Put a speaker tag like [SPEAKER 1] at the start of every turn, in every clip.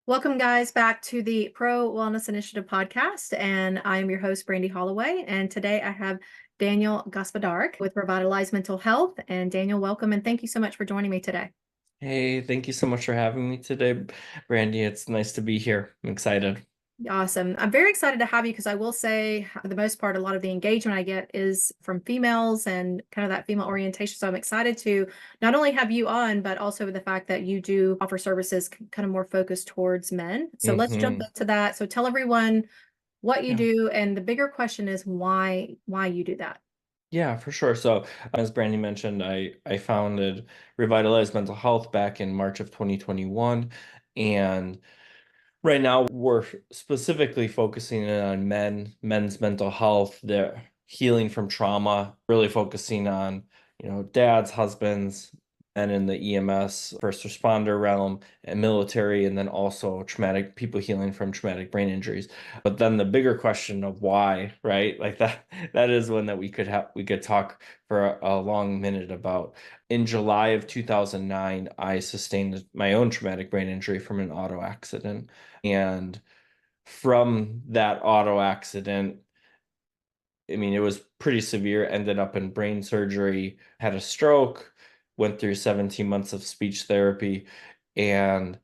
[SPEAKER 1] Welcome, guys, back to the Pro Wellness Initiative podcast. And I am your host, Brandy Holloway. And today I have Daniel Gospodarek with Revitalized Mental Health. And Daniel, welcome. And thank you so much for joining me today.
[SPEAKER 2] Hey, thank you so much for having me today, Brandy. It's nice to be here. I'm excited.
[SPEAKER 1] Awesome. I'm very excited to have you because I will say, for the most part, a lot of the engagement I get is from females and kind of that female orientation. So I'm excited to not only have you on, but also the fact that you do offer services kind of more focused towards men. So let's jump
[SPEAKER 2] hmm
[SPEAKER 1] into that. So tell everyone what you
[SPEAKER 2] Yeah.
[SPEAKER 1] do, and the bigger question is why you do that.
[SPEAKER 2] Yeah, for sure. So, as Brandy mentioned, I founded Revitalized Mental Health back in March of 2021, and right now we're specifically focusing in on men's mental health, their healing from trauma, really focusing on, dads, husbands, and in the EMS, first responder realm, and military, and then also traumatic people healing from traumatic brain injuries. But then the bigger question of why, right? Like that is one that we could talk for a long minute about. In July of 2009, I sustained my own traumatic brain injury from an auto accident. And from that auto accident, I mean, it was pretty severe, ended up in brain surgery, had a stroke, went through 17 months of speech therapy. And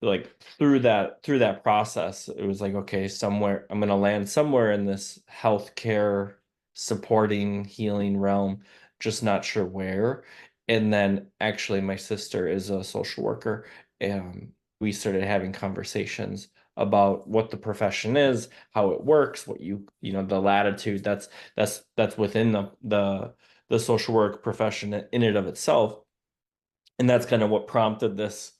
[SPEAKER 2] like through that process, it was like, okay, somewhere I'm gonna land somewhere in this healthcare supporting healing realm, just not sure where. And then actually my sister is a social worker, and we started having conversations about what the profession is, how it works, what the latitude that's within the social work profession in and of itself. And that's kind of what prompted this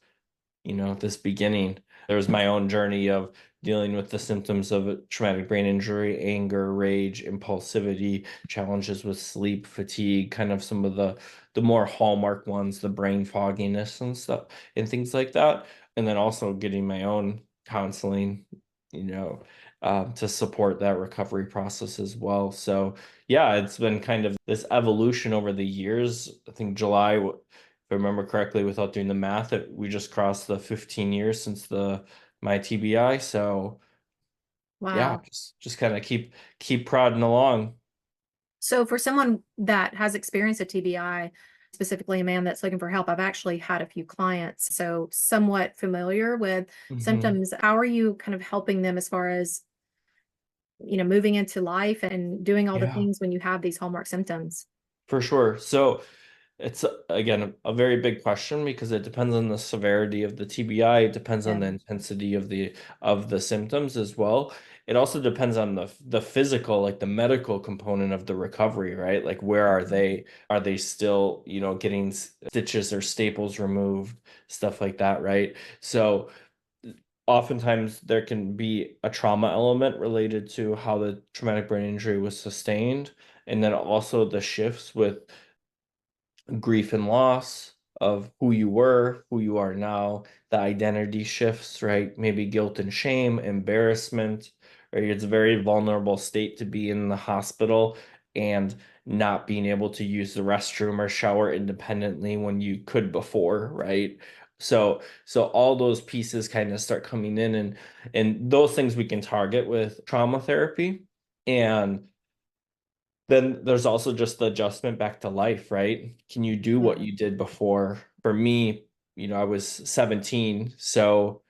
[SPEAKER 2] beginning. There was my own journey of dealing with the symptoms of a traumatic brain injury, anger, rage, impulsivity, challenges with sleep, fatigue, kind of some of the more hallmark ones, the brain fogginess and stuff and things like that. And then also getting my own counseling, you know, to support that recovery process as well. So yeah, it's been kind of this evolution over the years. I think July, if I remember correctly, without doing the math, we just crossed the 15 years since the my TBI. So yeah,
[SPEAKER 1] Wow.
[SPEAKER 2] just kind of keep prodding along.
[SPEAKER 1] So for someone that has experienced a TBI, specifically a man that's looking for help, I've actually had a few clients, so somewhat familiar with
[SPEAKER 2] hmm
[SPEAKER 1] symptoms. How are you kind of helping them as far as, moving into life and doing all the
[SPEAKER 2] Yeah,
[SPEAKER 1] things when you have these hallmark symptoms?
[SPEAKER 2] for sure. So it's again a very big question because it depends on the severity of the TBI. It depends
[SPEAKER 1] Yeah.
[SPEAKER 2] on the intensity of the symptoms as well. It also depends on the physical, like the medical component of the recovery, right? Like where are
[SPEAKER 1] Mhm.
[SPEAKER 2] they? Are they still, getting stitches or staples removed, stuff like that, right? So oftentimes there can be a trauma element related to how the traumatic brain injury was sustained, and then also the shifts with grief and loss of who you were, who you are now, the identity shifts, right? Maybe guilt and shame, embarrassment, right? It's a very vulnerable state to be in the hospital and not being able to use the restroom or shower independently when you could before, right? So all those pieces kind of start coming in, and those things we can target with trauma therapy. And then there's also just the adjustment back to life, right? Can you do what
[SPEAKER 1] Yeah.
[SPEAKER 2] you did before? For me, I was 17, so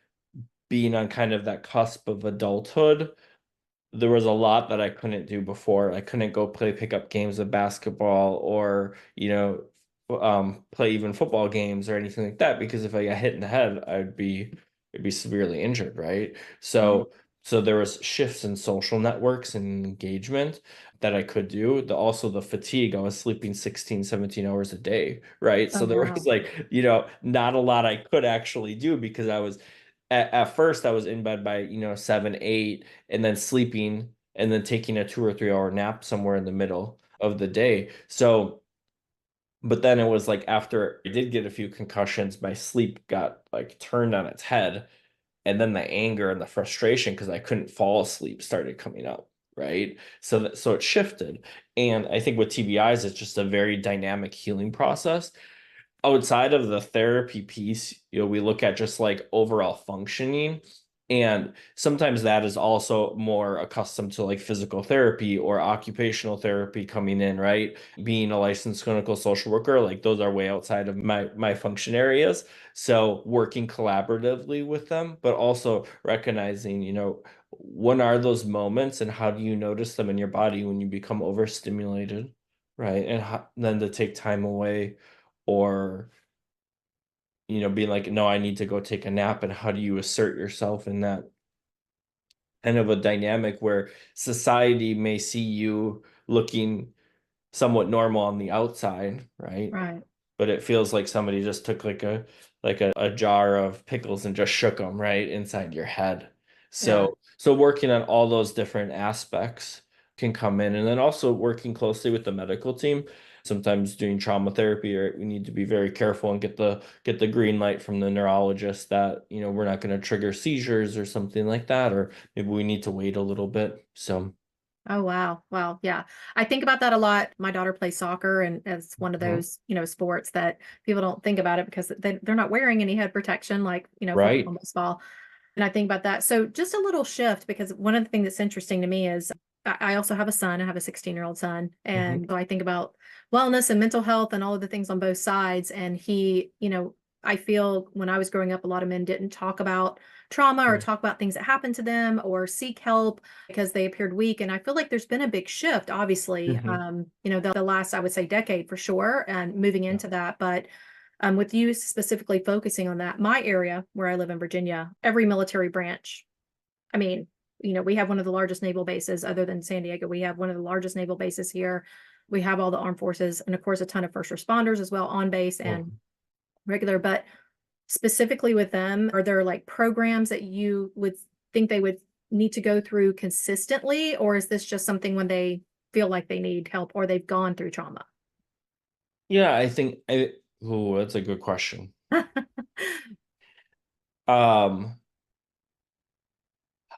[SPEAKER 2] being on kind of that cusp of adulthood, there was a lot that I couldn't do before. I couldn't go play pickup games of basketball or, play even football games or anything like that because if I got hit in the head, I'd be severely injured, right?
[SPEAKER 1] Right.
[SPEAKER 2] So there was shifts in social networks and engagement that I could do. Also the fatigue. I was sleeping 16, 17 hours a day, right?
[SPEAKER 1] Oh,
[SPEAKER 2] So there was
[SPEAKER 1] wow.
[SPEAKER 2] like, not a lot I could actually do because at first I was in bed by, 7, 8, and then sleeping and then taking a 2 or 3 hour nap somewhere in the middle of the day. So, but then it was like after I did get a few concussions, my sleep got like turned on its head. And then the anger and the frustration because I couldn't fall asleep started coming up. Right. So it shifted. And I think with TBIs, it's just a very dynamic healing process. outside of the therapy piece, we look at just like overall functioning. And sometimes that is also more accustomed to like physical therapy or occupational therapy coming in, right? Being a licensed clinical social worker, like those are way outside of my function areas. So working collaboratively with them, but also recognizing, when are those moments and how do you notice them in your body when you become overstimulated, right? And then to take time away or being like, no, I need to go take a nap, and how do you assert yourself in that kind of a dynamic where society may see you looking somewhat normal on the outside, right?
[SPEAKER 1] Right.
[SPEAKER 2] But it feels like somebody just took like a jar of pickles and just shook them right inside your head.
[SPEAKER 1] Yeah.
[SPEAKER 2] So working on all those different aspects can come in, and then also working closely with the medical team. Sometimes doing trauma therapy, or we need to be very careful and get the green light from the neurologist that, we're not going to trigger seizures or something like that, or maybe we need to wait a little bit. So,
[SPEAKER 1] Oh, wow. Wow. Yeah. I think about that a lot. My daughter plays soccer, and it's one of
[SPEAKER 2] mhm.
[SPEAKER 1] those, sports that people don't think about it because they're not wearing any head protection like, football
[SPEAKER 2] Right.
[SPEAKER 1] and baseball. And I think about that. So just a little shift, because one of the things that's interesting to me is I also have a son. I have a 16-year-old son.
[SPEAKER 2] Hmm.
[SPEAKER 1] And so I think about wellness and mental health and all of the things on both sides. And I feel when I was growing up, a lot of men didn't talk about trauma or talk about things that happened to them or seek help because they appeared weak. And I feel like there's been a big shift, obviously,
[SPEAKER 2] Hmm.
[SPEAKER 1] the last, I would say, decade for sure, and moving
[SPEAKER 2] Yeah.
[SPEAKER 1] into that. But with you specifically focusing on that, my area where I live in Virginia, every military branch, I mean, we have one of the largest naval bases other than San Diego. We have one of the largest naval bases here. We have all the armed forces and, of course, a ton of first responders as well on base and
[SPEAKER 2] Mhm.
[SPEAKER 1] regular. But specifically with them, are there like programs that you would think they would need to go through consistently? Or is this just something when they feel like they need help or they've gone through trauma?
[SPEAKER 2] Yeah, oh, that's a good question. Um,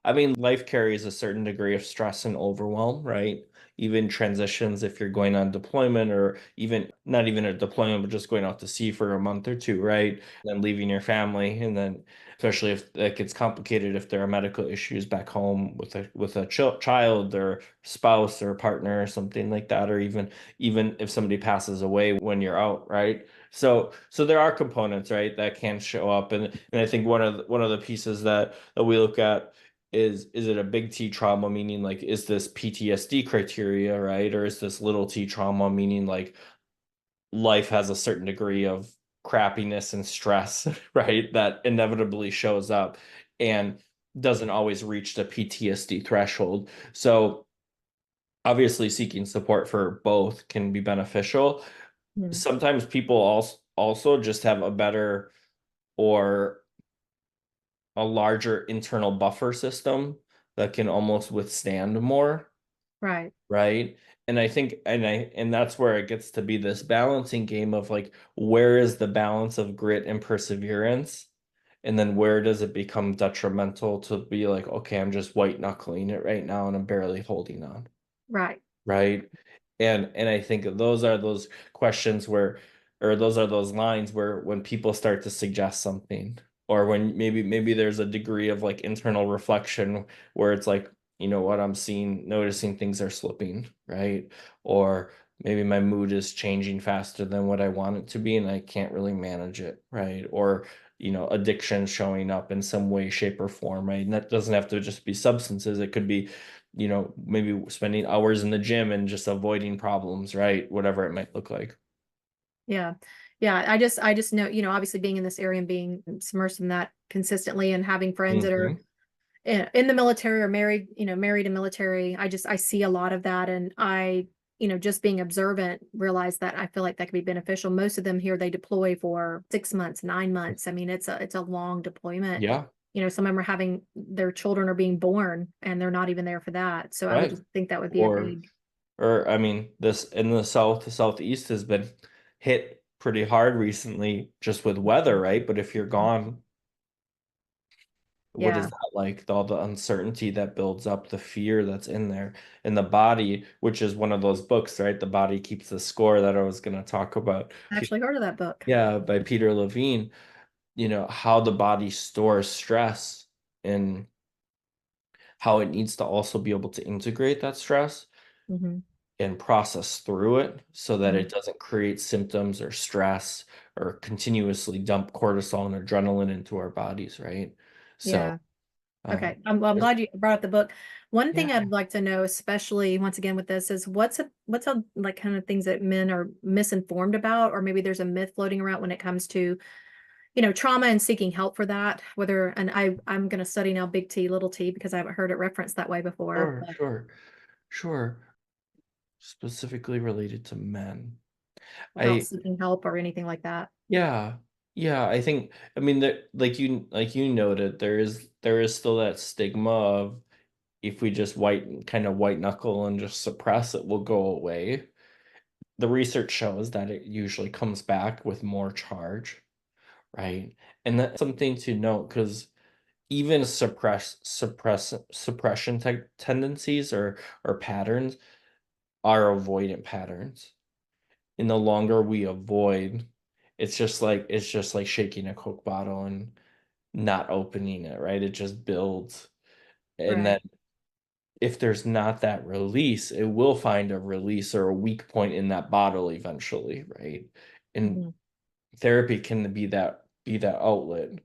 [SPEAKER 2] I mean, life carries a certain degree of stress and overwhelm, right? Even transitions, if you're going on deployment or even not even a deployment, but just going out to sea for a month or two, right? Then leaving your family, and then especially if that gets complicated, if there are medical issues back home with a child or spouse or partner or something like that, or even if somebody passes away when you're out, right? So there are components, right, that can show up, and I think one of the pieces that we look at is it a big T trauma, meaning like is this PTSD criteria, right? Or is this little T trauma, meaning like life has a certain degree of crappiness and stress, right? That inevitably shows up and doesn't always reach the PTSD threshold. So obviously seeking support for both can be beneficial.
[SPEAKER 1] Hmm.
[SPEAKER 2] Sometimes people also just have a better or a larger internal buffer system that can almost withstand more,
[SPEAKER 1] Right.
[SPEAKER 2] right? And I think and that's where it gets to be this balancing game of like, where is the balance of grit and perseverance? And then where does it become detrimental to be like, okay, I'm just white knuckling it right now and I'm barely holding on,
[SPEAKER 1] Right.
[SPEAKER 2] right? And I think those are those questions where, or those are those lines where when people start to suggest something, or when maybe there's a degree of like internal reflection where it's like, what I'm seeing, noticing things are slipping, right? Or maybe my mood is changing faster than what I want it to be and I can't really manage it, right? Or addiction showing up in some way, shape, or form, right? And that doesn't have to just be substances. It could be maybe spending hours in the gym and just avoiding problems, right? Whatever it might look like.
[SPEAKER 1] Yeah. Yeah. I just know, obviously being in this area and being submersed in that consistently and having friends that are
[SPEAKER 2] Hmm.
[SPEAKER 1] in the military or married, married in military. I see a lot of that. And just being observant, realize that I feel like that could be beneficial. Most of them here, they deploy for 6 months, 9 months. I mean, it's a long deployment.
[SPEAKER 2] Yeah,
[SPEAKER 1] Some of them are having their children are being born and they're not even there for that. So I would
[SPEAKER 2] right.
[SPEAKER 1] just think that would be a
[SPEAKER 2] Or
[SPEAKER 1] big,
[SPEAKER 2] or I mean, this in the south, the southeast has been hit pretty hard recently just with weather, right? But if you're gone what is
[SPEAKER 1] Yeah.
[SPEAKER 2] that like? All the uncertainty that builds up, the fear that's in there, and the body, which is one of those books, right? The Body Keeps the Score that I was going to talk about.
[SPEAKER 1] I actually heard of that book.
[SPEAKER 2] Yeah, by Peter Levine, how the body stores stress and how it needs to also be able to integrate that stress
[SPEAKER 1] Hmm.
[SPEAKER 2] and process through it so that
[SPEAKER 1] Hmm.
[SPEAKER 2] it doesn't create symptoms or stress or continuously dump cortisol and adrenaline into our bodies, right? So,
[SPEAKER 1] Yeah.
[SPEAKER 2] um,
[SPEAKER 1] Okay. I'm glad you brought up the book. One thing
[SPEAKER 2] yeah,
[SPEAKER 1] I'd like to know, especially once again with this, is what's a like kind of things that men are misinformed about, or maybe there's a myth floating around when it comes to, trauma and seeking help for that. Whether, and I'm going to study now big T, little t, because I haven't heard it referenced that way before.
[SPEAKER 2] sure,
[SPEAKER 1] But
[SPEAKER 2] sure, sure. Specifically related to men.
[SPEAKER 1] about
[SPEAKER 2] I
[SPEAKER 1] seeking help or anything like that.
[SPEAKER 2] Yeah. Yeah, I think I mean that like you noted there is still that stigma of if we just white knuckle and just suppress it will go away. The research shows that it usually comes back with more charge, right? And that's something to note because even suppression tendencies or patterns are avoidant patterns. And the longer we avoid, it's just like shaking a Coke bottle and not opening it, right? It just builds. And then
[SPEAKER 1] Right.
[SPEAKER 2] if there's not that release, it will find a release or a weak point in that bottle eventually, right? And
[SPEAKER 1] Hmm.
[SPEAKER 2] therapy can be that outlet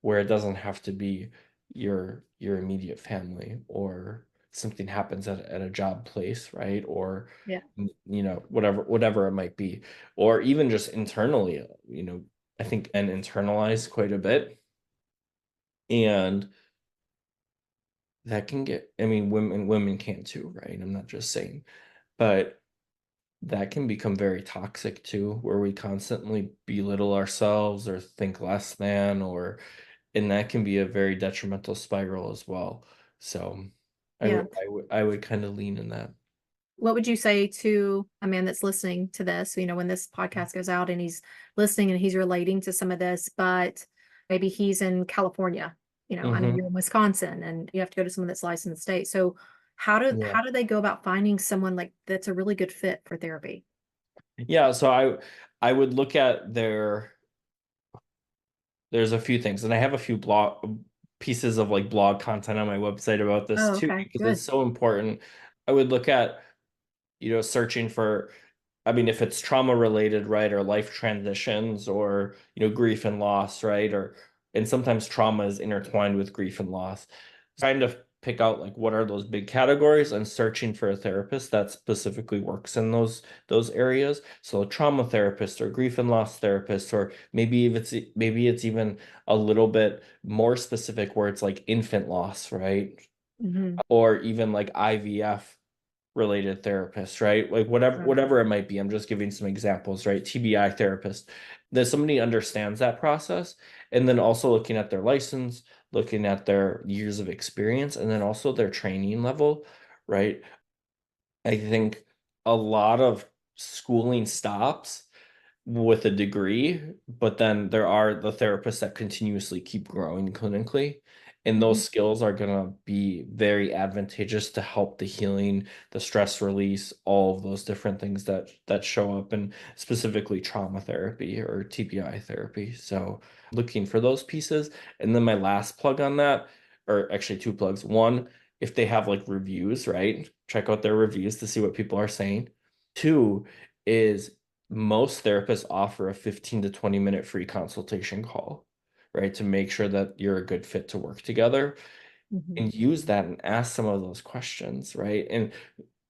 [SPEAKER 2] where it doesn't have to be your immediate family or something happens at a job place, right? Or
[SPEAKER 1] Yeah.
[SPEAKER 2] whatever it might be. Or even just internally, I think and internalize quite a bit. And that can get, I mean, women can too, right? I'm not just saying, but that can become very toxic too, where we constantly belittle ourselves or think less than, and that can be a very detrimental spiral as well. So I
[SPEAKER 1] Yeah.
[SPEAKER 2] would I would I would kind of lean in that.
[SPEAKER 1] What would you say to a man that's listening to this, when this podcast goes out and he's listening and he's relating to some of this, but maybe he's in California, I know
[SPEAKER 2] Hmm.
[SPEAKER 1] you're in Wisconsin and you have to go to someone that's licensed in the state. So
[SPEAKER 2] Yeah.
[SPEAKER 1] how do they go about finding someone like that's a really good fit for therapy?
[SPEAKER 2] Yeah, so I would look at there's a few things, and I have a few blog pieces of like blog content on my website about this
[SPEAKER 1] Oh,
[SPEAKER 2] too,
[SPEAKER 1] okay,
[SPEAKER 2] because it's
[SPEAKER 1] good.
[SPEAKER 2] so important. I would look at, searching for, I mean, if it's trauma related, right, or life transitions or, grief and loss, right? And sometimes trauma is intertwined with grief and loss. Trying to pick out like what are those big categories and searching for a therapist that specifically works in those areas. So a trauma therapist or grief and loss therapist, or maybe it's even a little bit more specific where it's like infant loss, right?
[SPEAKER 1] Hmm.
[SPEAKER 2] Or even like IVF related therapist, right? Like
[SPEAKER 1] Right.
[SPEAKER 2] whatever it might be. I'm just giving some examples, right? TBI therapist. That somebody understands that process, and then also looking at their license, looking at their years of experience, and then also their training level, right? I think a lot of schooling stops with a degree, but then there are the therapists that continuously keep growing clinically. And
[SPEAKER 1] Hmm.
[SPEAKER 2] those skills are going to be very advantageous to help the healing, the stress release, all of those different things that show up in specifically trauma therapy or TBI therapy. So looking for those pieces. And then my last plug on that, or actually two plugs. One, if they have like reviews, right? Check out their reviews to see what people are saying. Two is most therapists offer a 15 to 20-minute free consultation call, right? To make sure that you're a good fit to work together
[SPEAKER 1] Hmm.
[SPEAKER 2] and use that and ask some of those questions, right? And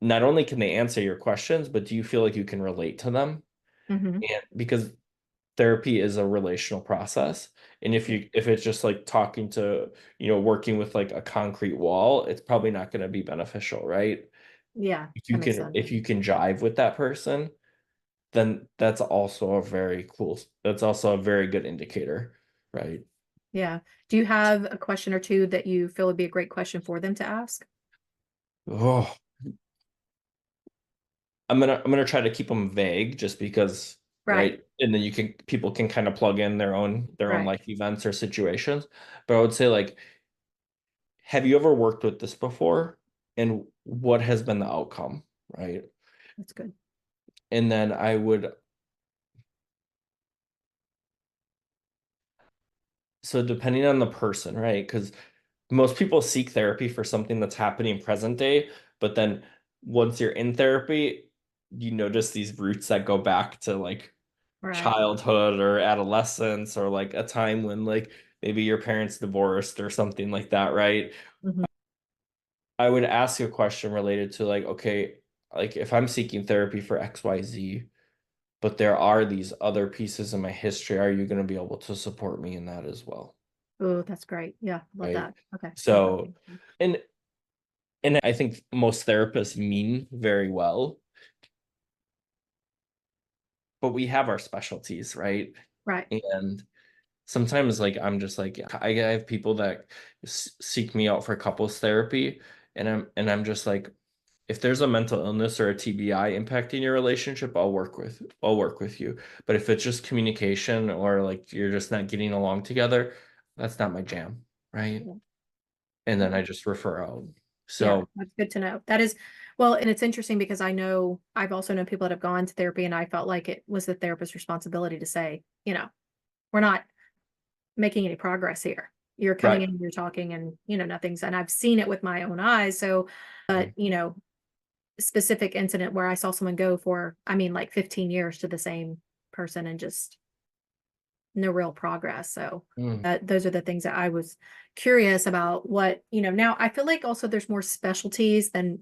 [SPEAKER 2] not only can they answer your questions, but do you feel like you can relate to them?
[SPEAKER 1] Hmm.
[SPEAKER 2] And because therapy is a relational process. And if it's just like talking to, working with like a concrete wall, it's probably not going to be beneficial, right?
[SPEAKER 1] Yeah,
[SPEAKER 2] If
[SPEAKER 1] that
[SPEAKER 2] you
[SPEAKER 1] makes
[SPEAKER 2] can
[SPEAKER 1] sense.
[SPEAKER 2] if you can jive with that person, then that's also a very good indicator, right?
[SPEAKER 1] Yeah. Do you have a question or two that you feel would be a great question for them to ask?
[SPEAKER 2] Oh, I'm gonna try to keep them vague just because,
[SPEAKER 1] Right.
[SPEAKER 2] right? And then people can kind of plug in their own
[SPEAKER 1] Right.
[SPEAKER 2] life events or situations. But I would say like have you ever worked with this before? And what has been the outcome, right?
[SPEAKER 1] That's good.
[SPEAKER 2] And then I would, so depending on the person, right? Because most people seek therapy for something that's happening present day, but then once you're in therapy, you notice these roots that go back to like
[SPEAKER 1] Right.
[SPEAKER 2] childhood or adolescence or like a time when like maybe your parents divorced or something like that, right?
[SPEAKER 1] Mhm.
[SPEAKER 2] I would ask a question related to like, okay, like if I'm seeking therapy for XYZ, but there are these other pieces of my history, are you going to be able to support me in that as well?
[SPEAKER 1] Oh, that's great. Yeah, love
[SPEAKER 2] Right.
[SPEAKER 1] that. Okay.
[SPEAKER 2] So, and I think most therapists mean very well, but we have our specialties, right?
[SPEAKER 1] Right.
[SPEAKER 2] And sometimes like I'm just like I have people that seek me out for couples therapy, and I'm just like, if there's a mental illness or a TBI impacting your relationship, I'll work with you. But if it's just communication or like you're just not getting along together, that's not my jam, right?
[SPEAKER 1] Yeah.
[SPEAKER 2] And then
[SPEAKER 1] Okay.
[SPEAKER 2] I just refer out.
[SPEAKER 1] Yeah,
[SPEAKER 2] So
[SPEAKER 1] that's good to know. That is, well, and it's interesting because I know I've also known people that have gone to therapy and I felt like it was the therapist's responsibility to say, we're not making any progress here. You're coming
[SPEAKER 2] right.
[SPEAKER 1] in, you're talking, and nothing's, and I've seen it with my own eyes. So, but specific incident where I saw someone go for, I mean, like 15 years to the same person and just no real progress. So
[SPEAKER 2] Mm,
[SPEAKER 1] those are the things that I was curious about. What now I feel like also there's more specialties than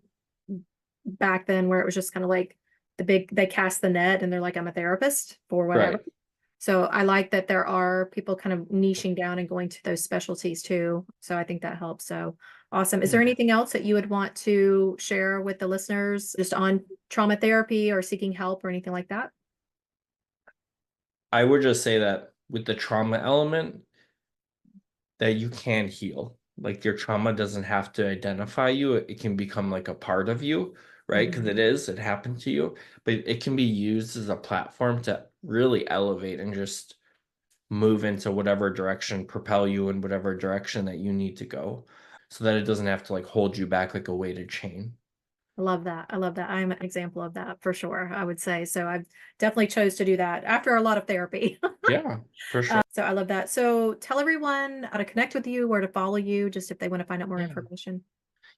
[SPEAKER 1] back then, where it was just kind of like they cast the net and they're like, I'm a therapist for whatever.
[SPEAKER 2] right.
[SPEAKER 1] So I like that there are people kind of niching down and going to those specialties too. So I think that helps. So awesome. Is there
[SPEAKER 2] Yeah.
[SPEAKER 1] anything else that you would want to share with the listeners just on trauma therapy or seeking help or anything like that?
[SPEAKER 2] I would just say that with the trauma element, that you can heal. Like your trauma doesn't have to identify you. It can become like a part of you, right? Because
[SPEAKER 1] Mhm.
[SPEAKER 2] it happened to you, but it can be used as a platform to really elevate and just move into whatever direction, propel you in whatever direction that you need to go so that it doesn't have to like hold you back like a weighted chain.
[SPEAKER 1] I love that. I love that. I'm an example of that for sure, I would say. So I've definitely chose to do that after a lot of therapy.
[SPEAKER 2] Yeah, for sure.
[SPEAKER 1] So I love that. So tell everyone how to connect with you, where to follow you, just if they want to find out more
[SPEAKER 2] Yeah.
[SPEAKER 1] information.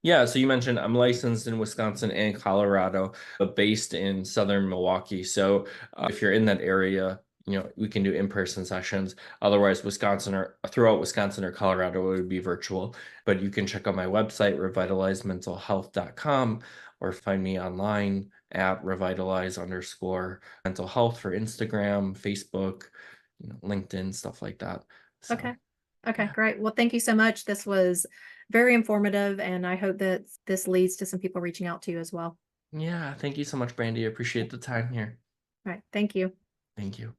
[SPEAKER 2] Yeah, so you mentioned I'm licensed in Wisconsin and Colorado, but based in Southern Milwaukee. So if you're in that area, we can do in-person sessions. Otherwise, Wisconsin or throughout Wisconsin or Colorado, it would be virtual. But you can check out my website, revitalizedmentalhealth.com, or find me online at revitalize_mental health for Instagram, Facebook, LinkedIn, stuff like that. So
[SPEAKER 1] Okay. Okay,
[SPEAKER 2] yeah.
[SPEAKER 1] great. Well, thank you so much. This was very informative, and I hope that this leads to some people reaching out to you as well.
[SPEAKER 2] Yeah, thank you so much, Brandy. I appreciate the time here.
[SPEAKER 1] All right. Thank you.
[SPEAKER 2] Thank you.